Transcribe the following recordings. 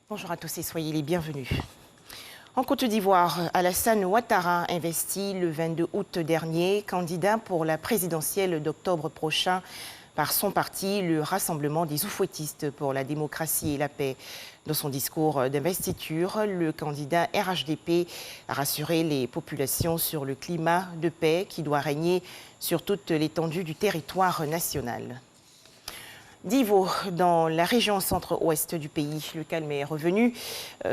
Bonjour à tous et soyez les bienvenus. En Côte d'Ivoire, Alassane Ouattara investit le 22 août dernier candidat pour la présidentielle d'octobre prochain par son parti, le Rassemblement des Oufouettistes pour la démocratie et la paix. Dans son discours d'investiture, le candidat RHDP a rassuré les populations sur le climat de paix qui doit régner sur toute l'étendue du territoire national. Divo, dans la région centre-ouest du pays. Le calme est revenu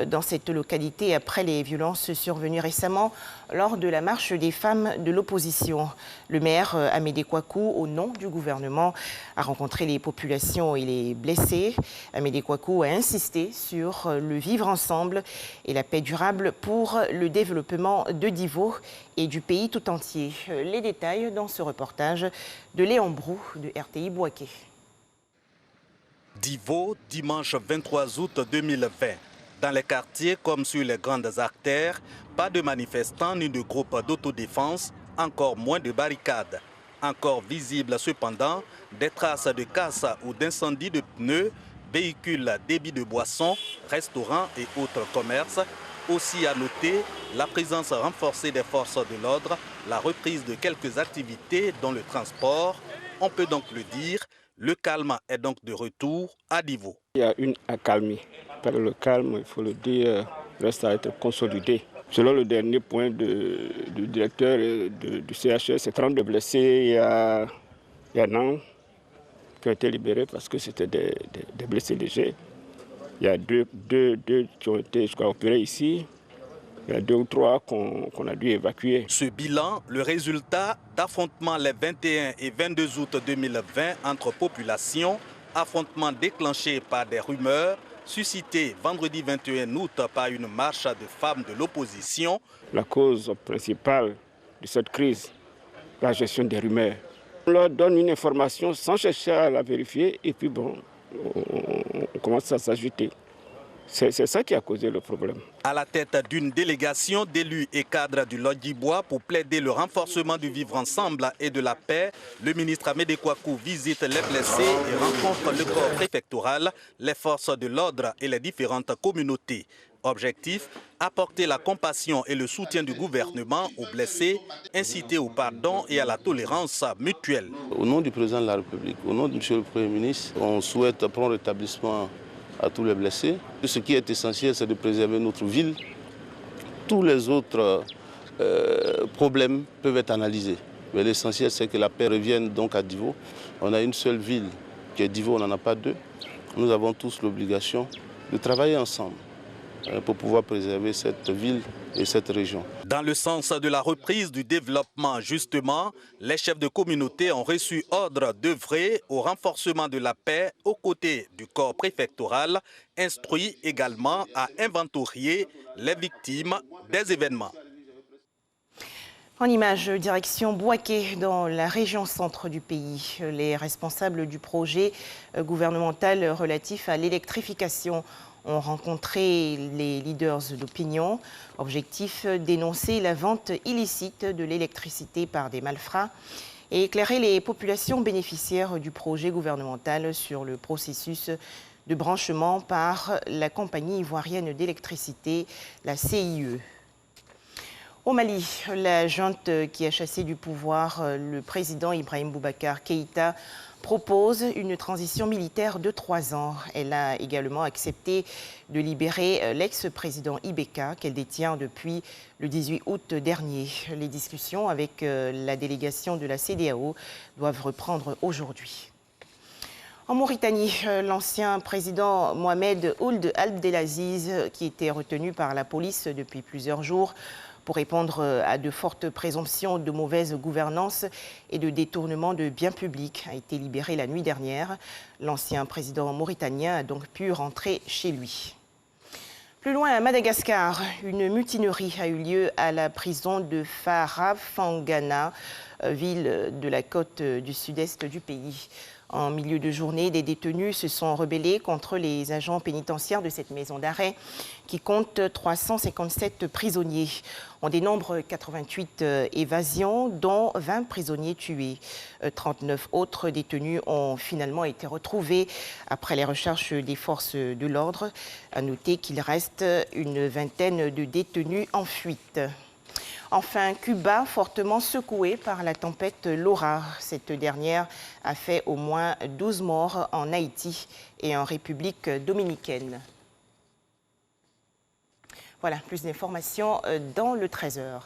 dans cette localité après les violences survenues récemment lors de la marche des femmes de l'opposition. Le maire Amédée Kouakou, au nom du gouvernement, a rencontré les populations et les blessés. Amédée Kouakou a insisté sur le vivre ensemble et la paix durable pour le développement de Divo et du pays tout entier. Les détails dans ce reportage de Léon Brou de RTI Bouaké. Divo, dimanche 23 août 2020. Dans les quartiers comme sur les grandes artères, pas de manifestants ni de groupes d'autodéfense, encore moins de barricades. Encore visibles cependant des traces de casse ou d'incendie de pneus, véhicules, débits de boissons, restaurants et autres commerces. Aussi à noter la présence renforcée des forces de l'ordre, la reprise de quelques activités dont le transport. On peut donc le dire, le calme est donc de retour à Divo. Il y a une accalmie. Le calme, il faut le dire, reste à être consolidé. Selon le dernier point du directeur du CHS, c'est 32 blessés. Il y a Nan qui ont été libérés parce que c'était des blessés légers. Il y a deux qui ont été opérés ici. Il y a 2 ou 3 qu'on a dû évacuer. Ce bilan, le résultat d'affrontements les 21 et 22 août 2020 entre populations, affrontements déclenchés par des rumeurs, suscités vendredi 21 août par une marche de femmes de l'opposition. La cause principale de cette crise, la gestion des rumeurs. On leur donne une information sans chercher à la vérifier et puis bon, on commence à s'agiter. C'est ça qui a causé le problème. À la tête d'une délégation d'élus et cadres du Lodjibois pour plaider le renforcement du vivre ensemble et de la paix, le ministre Amédée Kouakou visite les blessés et rencontre le corps préfectoral, les forces de l'ordre et les différentes communautés. Objectif, apporter la compassion et le soutien du gouvernement aux blessés, inciter au pardon et à la tolérance mutuelle. Au nom du président de la République, au nom du monsieur le Premier ministre, on souhaite prendre rétablissement à tous les blessés. Ce qui est essentiel, c'est de préserver notre ville. Tous les autres problèmes peuvent être analysés. Mais l'essentiel, c'est que la paix revienne donc à Divo. On a une seule ville qui est Divo, on n'en a pas 2. Nous avons tous l'obligation de travailler ensemble pour pouvoir préserver cette ville et cette région. Dans le sens de la reprise du développement, justement, les chefs de communauté ont reçu ordre d'œuvrer au renforcement de la paix aux côtés du corps préfectoral, instruit également à inventorier les victimes des événements. En image, direction Bouaké, dans la région centre du pays. Les responsables du projet gouvernemental relatif à l'électrification ont rencontré les leaders d'opinion. Objectif, dénoncer la vente illicite de l'électricité par des malfrats et éclairer les populations bénéficiaires du projet gouvernemental sur le processus de branchement par la compagnie ivoirienne d'électricité, la CIE. Au Mali, la junte qui a chassé du pouvoir le président Ibrahim Boubacar Keïta propose une transition militaire de 3 ans. Elle a également accepté de libérer l'ex-président Ibeka, qu'elle détient depuis le 18 août dernier. Les discussions avec la délégation de la CEDEAO doivent reprendre aujourd'hui. En Mauritanie, l'ancien président Mohamed Ould Abdelaziz, qui était retenu par la police depuis plusieurs jours, pour répondre à de fortes présomptions de mauvaise gouvernance et de détournement de biens publics, a été libéré la nuit dernière. L'ancien président mauritanien a donc pu rentrer chez lui. Plus loin, à Madagascar, une mutinerie a eu lieu à la prison de Farafangana, ville de la côte du sud-est du pays. En milieu de journée, des détenus se sont rebellés contre les agents pénitentiaires de cette maison d'arrêt qui compte 357 prisonniers. On dénombre 88 évasions, dont 20 prisonniers tués. 39 autres détenus ont finalement été retrouvés après les recherches des forces de l'ordre. À noter qu'il reste une vingtaine de détenus en fuite. Enfin, Cuba, fortement secoué par la tempête Laura. Cette dernière a fait au moins 12 morts en Haïti et en République dominicaine. Voilà, plus d'informations dans le 13h.